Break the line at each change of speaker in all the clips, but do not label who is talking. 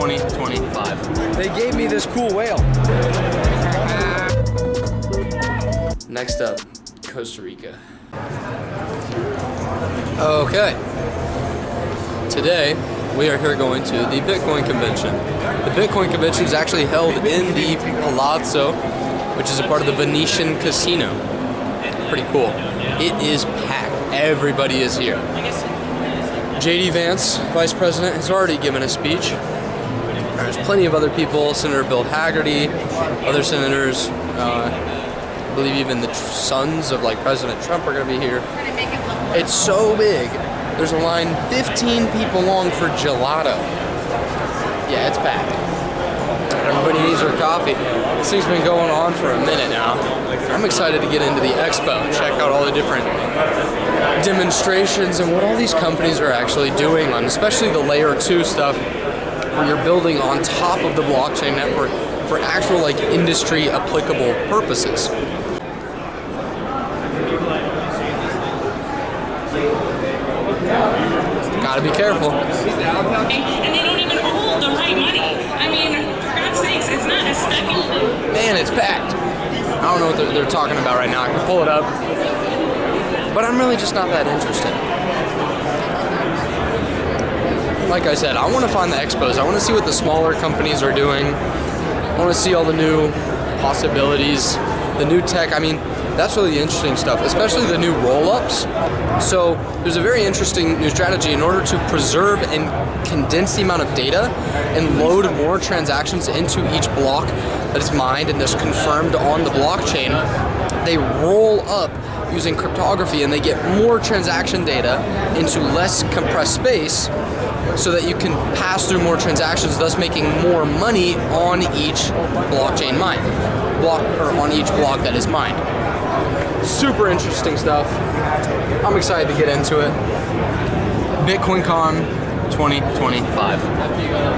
2025.
They gave me this cool whale. Next up, Costa Rica. Okay. Today, we are here going to the Bitcoin convention. The Bitcoin convention is actually held in the Palazzo, which is a part of the Venetian casino. Pretty cool. It is packed. Everybody is here. JD Vance, Vice President, has already given a speech. There's plenty of other people. Senator Bill Hagerty, other senators, I believe even the sons of President Trump are going to be here. It's so big. There's a line 15 people long for gelato. Yeah, it's packed. Everybody needs their coffee. This thing's been going on for a minute now. I'm excited to get into the Expo and check out all the different demonstrations and what all these companies are actually doing on, especially the layer 2 stuff where you're building on top of the blockchain network for actual industry applicable purposes. Gotta be careful.
And they don't even hold the right money. I mean, for God's sakes, it's not a speculative.
Man, it's packed. I don't know what they're talking about right now. I can pull it up. But I'm really just not that interested. Like I said, I want to find the expos. I want to see what the smaller companies are doing. I want to see all the new possibilities, the new tech. I mean, that's really the interesting stuff, especially the new roll-ups. So there's a very interesting new strategy. In order to preserve and condense the amount of data and load more transactions into each block that is mined and that's confirmed on the blockchain, they roll up using cryptography and they get more transaction data into less compressed space so that you can pass through more transactions, thus making more money on each blockchain on each block that is mined. Super interesting stuff. I'm excited to get into it. Bitcoin Con 2025.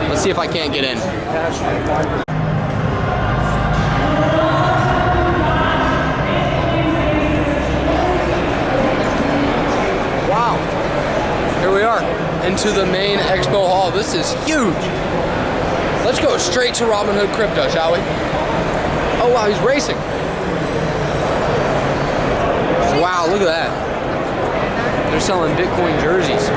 Let's see if I can't get in. Wow. Here we are, into the main expo hall. This is huge. Let's go straight to Robinhood Crypto, shall we? Oh wow, he's racing. Wow, look at that. They're selling Bitcoin jerseys.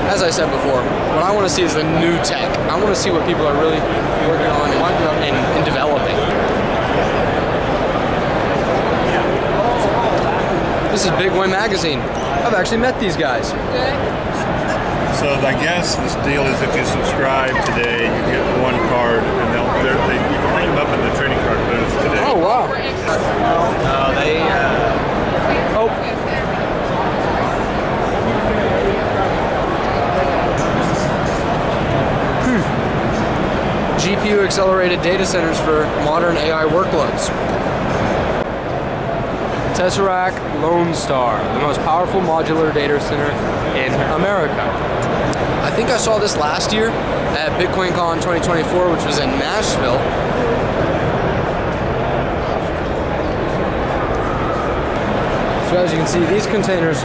As I said before, what I want to see is the new tech. I want to see what people are really working on and developing. This is Big Boy Magazine. I've actually met these guys.
So I guess this deal is if you subscribe today, you get one card, and you can bring them up in the trading card booth today.
Oh wow! GPU accelerated data centers for modern AI workloads. Tesseract Lone Star, the most powerful modular data center in America. I think I saw this last year at Bitcoin Con 2024, which was in Nashville. So as you can see, these containers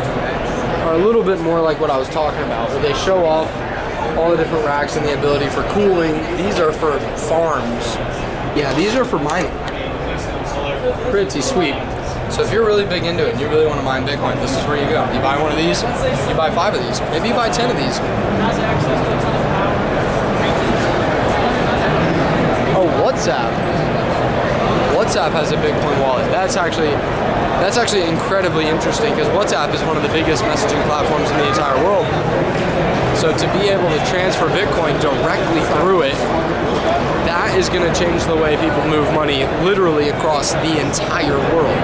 are a little bit more like what I was talking about, where they show off all the different racks and the ability for cooling. These are for farms. Yeah, these are for mining. Pretty sweet. So if you're really big into it and you really want to mine Bitcoin, this is where you go. You buy one of these, you buy 5 of these, maybe you buy 10 of these. Oh, WhatsApp. WhatsApp has a Bitcoin wallet. That's actually incredibly interesting because WhatsApp is one of the biggest messaging platforms in the entire world. So to be able to transfer Bitcoin directly through it, that is going to change the way people move money literally across the entire world.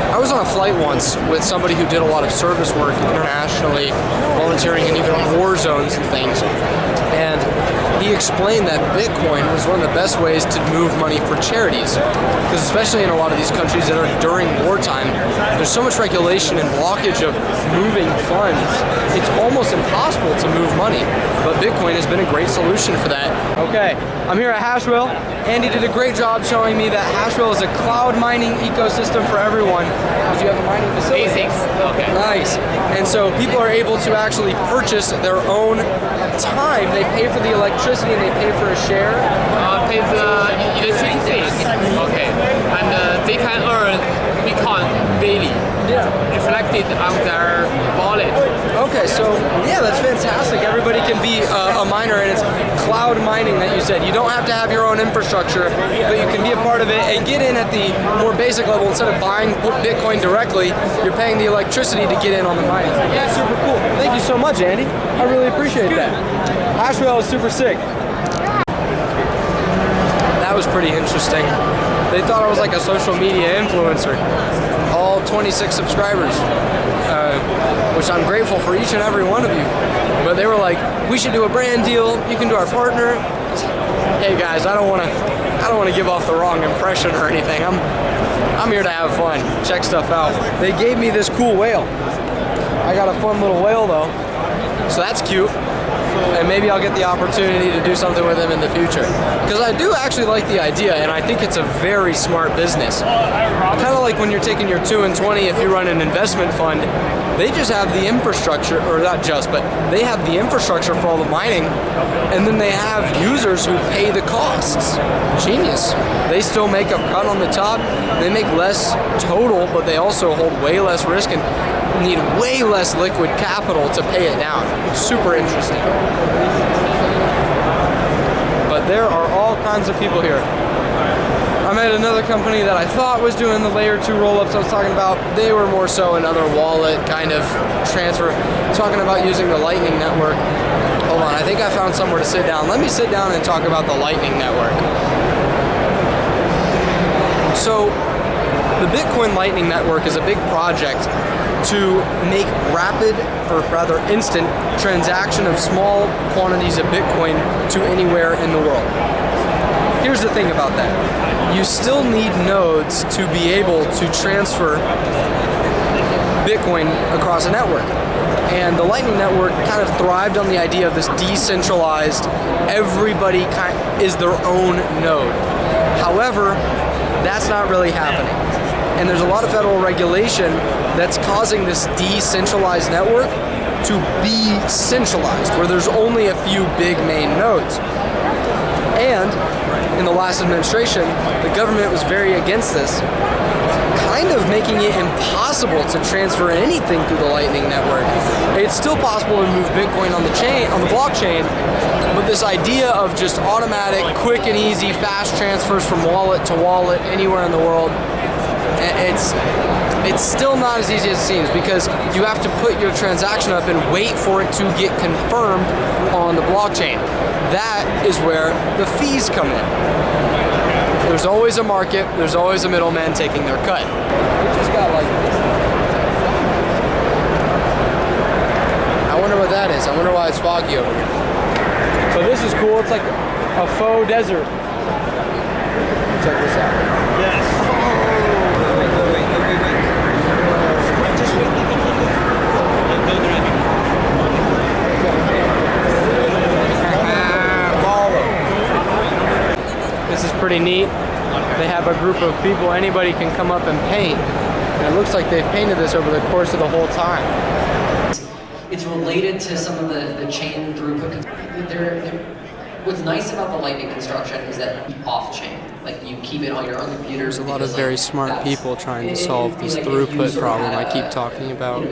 I was on a flight once with somebody who did a lot of service work internationally, volunteering in even war zones and things. And he explained that Bitcoin was one of the best ways to move money for charities. Because especially in a lot of these countries that are during wartime, there's so much regulation and blockage of moving funds, it's almost impossible to move money. But Bitcoin Bitcoin has been a great solution for that. Okay, I'm here at Hashwell. Andy did a great job showing me that Hashwell is a cloud mining ecosystem for everyone. Because you have a mining facility.
Basics. Okay.
Nice. And so people are able to actually purchase their own time. They pay for the electricity and they pay for a share.
Pay the electricity fees. Okay. And they can earn Bitcoin daily.
Yeah.
Reflected on their wallet.
Okay, so yeah, that's fantastic. Everybody can be a miner, and it's cloud mining that you said. You don't have to have your own infrastructure, but you can be a part of it and get in at the more basic level. Instead of buying Bitcoin directly, you're paying the electricity to get in on the mining. Yeah, super cool. Thank you so much, Andy. I really appreciate that. Hashwell is super sick. That was pretty interesting. They thought I was like a social media influencer. All 26 subscribers, which I'm grateful for each and every one of you. But they were like, we should do a brand deal. You can do our partner. Hey guys, I don't want to give off the wrong impression or anything. I'm here to have fun, check stuff out. They gave me this cool whale. I got a fun little whale though, so that's cute. And maybe I'll get the opportunity to do something with him in the future. Because I do actually like the idea, and I think it's a very smart business. Kind of like when you're taking your 2 and 20, if you run an investment fund, they just have the infrastructure, or not just, but they have the infrastructure for all the mining, and then they have users who pay the costs. Genius. They still make a cut on the top, they make less total, but they also hold way less risk and need way less liquid capital to pay it down. Super interesting. But there are all kinds of people here. I met another company that I thought was doing the layer 2 rollups I was talking about. They were more so another wallet kind of transfer, talking about using the Lightning Network. Hold on, I think I found somewhere to sit down. Let me sit down and talk about the Lightning Network. So, the Bitcoin Lightning Network is a big project to make rapid, or rather instant, transaction of small quantities of Bitcoin to anywhere in the world. Here's the thing about that. You still need nodes to be able to transfer Bitcoin across a network. And the Lightning Network kind of thrived on the idea of this decentralized, everybody is their own node. However, that's not really happening. And there's a lot of federal regulation that's causing this decentralized network to be centralized, where there's only a few big main nodes. And in the last administration, the government was very against this, kind of making it impossible to transfer anything through the Lightning Network. It's still possible to move Bitcoin on the chain, on the blockchain, but this idea of just automatic, quick and easy, fast transfers from wallet to wallet anywhere in the world, it's still not as easy as it seems, because you have to put your transaction up and wait for it to get confirmed on the blockchain. That is where the fees come in. There's always a market, there's always a middleman taking their cut. We just got like this. I wonder what that is. I wonder why it's foggy over here. So this is cool. It's like a faux desert. Check this out.
Yes.
This is pretty neat. They have a group of people, anybody can come up and paint. And it looks like they've painted this over the course of the whole time.
It's related to some of the chain throughput. What's nice about the Lightning construction is that off-chain, like you keep it on your own computers.
There's a lot of very smart people trying to solve this throughput problem I keep talking about,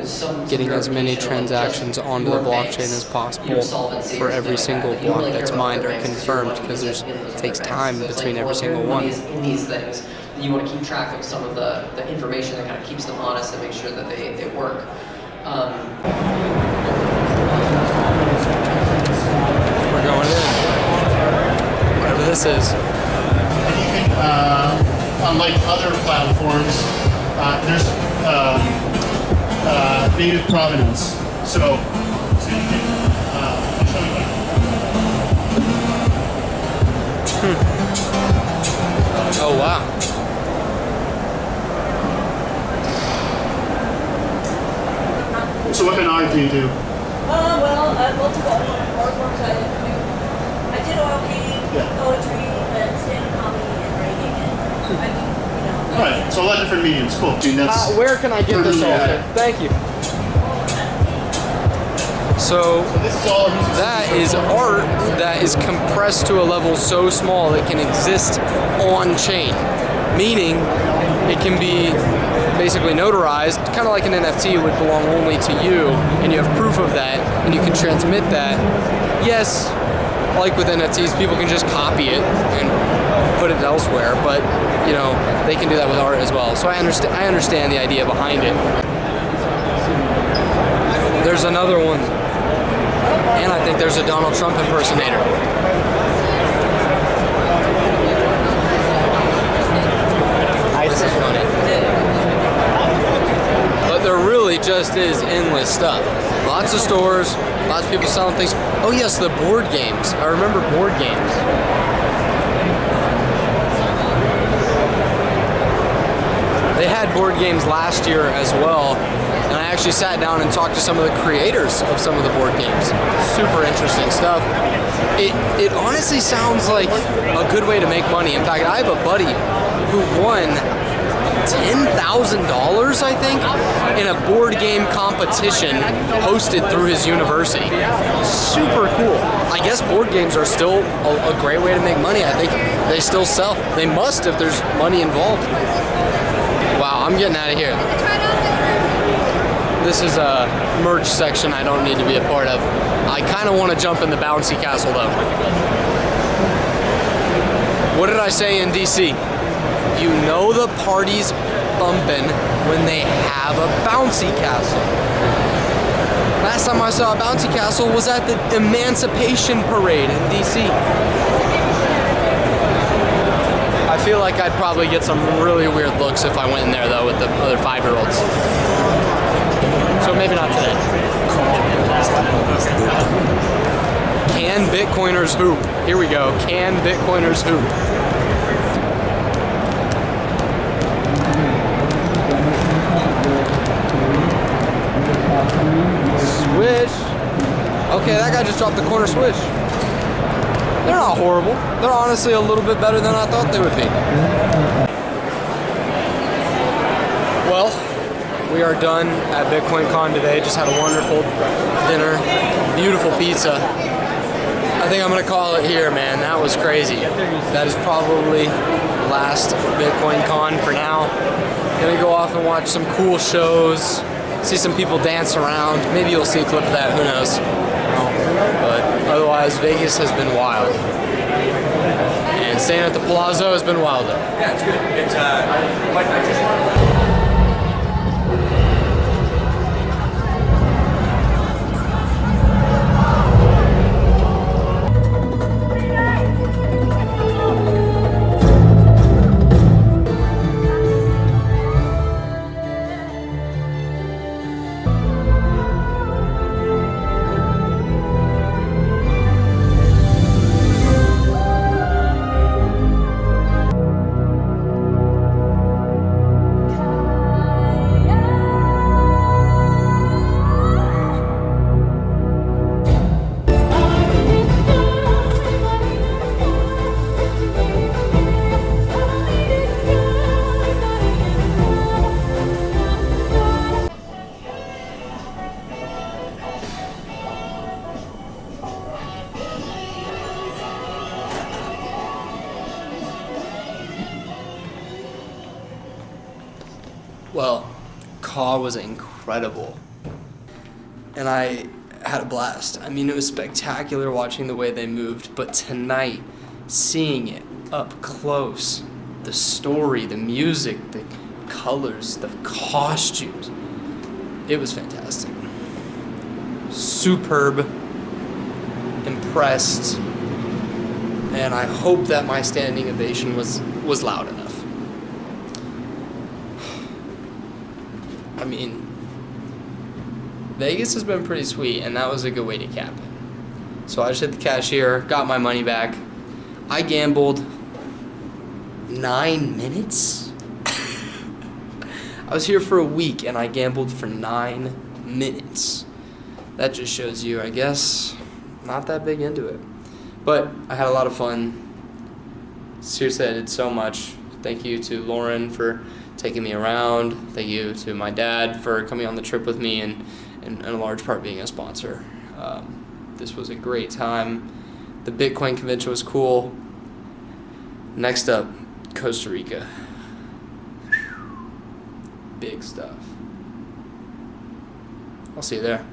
getting as many transactions onto the blockchain as possible for every single block that's mined or confirmed, because it takes time between every single one.
In these things, you want to keep track of some of the information that kind of keeps them honest and make sure that they work.
We're going in. Whatever this is.
And you can, unlike other platforms, there's native provenance. So you can, I'll show you that.
Oh wow.
So what kind of art do you do?
Well, multiple art forms.
for me in school. Dude, that's
Where can I get this also? Thank you. So
this is all
that is art that is compressed to a level so small that can exist on chain, meaning it can be basically notarized, kind of like an NFT would belong only to you, and you have proof of that, and you can transmit that. Yes, like with NFTs, people can just copy it and put it elsewhere, but you know, they can do that with art as well. So I understand the idea behind it. There's another one, and I think there's a Donald Trump impersonator. This is funny. But there really just is endless stuff. Lots of stores, lots of people selling things. Oh yes, the board games. I remember board games. They had board games last year as well, and I actually sat down and talked to some of the creators of some of the board games. Super interesting stuff. It honestly sounds like a good way to make money. In fact, I have a buddy who won $10,000, I think, in a board game competition hosted through his university. Super cool. I guess board games are still a great way to make money. I think they still sell. They must if there's money involved. Wow, I'm getting out of here. This is a merch section I don't need to be a part of. I kind of want to jump in the bouncy castle though. What did I say in DC? You know the party's bumping when they have a bouncy castle. Last time I saw a bouncy castle was at the Emancipation Parade in DC. I feel like I'd probably get some really weird looks if I went in there though with the other 5-year-olds. So maybe not today. Can Bitcoiners hoop? Here we go. Can Bitcoiners hoop? Swish. Okay, that guy just dropped the corner swish. They're not horrible. They're honestly a little bit better than I thought they would be. Well, we are done at Bitcoin Con today. Just had a wonderful dinner, beautiful pizza. I think I'm gonna call it here, man. That was crazy. That is probably last Bitcoin Con for now. Gonna go off and watch some cool shows, see some people dance around. Maybe you'll see a clip of that, who knows. But otherwise, Vegas has been wild. And staying at the Palazzo has been wilder.
Yeah, it's good. It's quite nice.
Well, Caw was incredible. And I had a blast. I mean, it was spectacular watching the way they moved, but tonight, seeing it up close, the story, the music, the colors, the costumes, it was fantastic. Superb, impressed, and I hope that my standing ovation was loud enough. I mean, Vegas has been pretty sweet, and that was a good way to cap. So I just hit the cashier, got my money back. I gambled 9 minutes? I was here for a week, and I gambled for 9 minutes. That just shows you, I guess, not that big into it. But I had a lot of fun. Seriously, I did so much. Thank you to Lauren for taking me around. Thank you to my dad for coming on the trip with me and a large part being a sponsor. This was a great time. The Bitcoin convention was cool. Next up, Costa Rica. Big stuff. I'll see you there.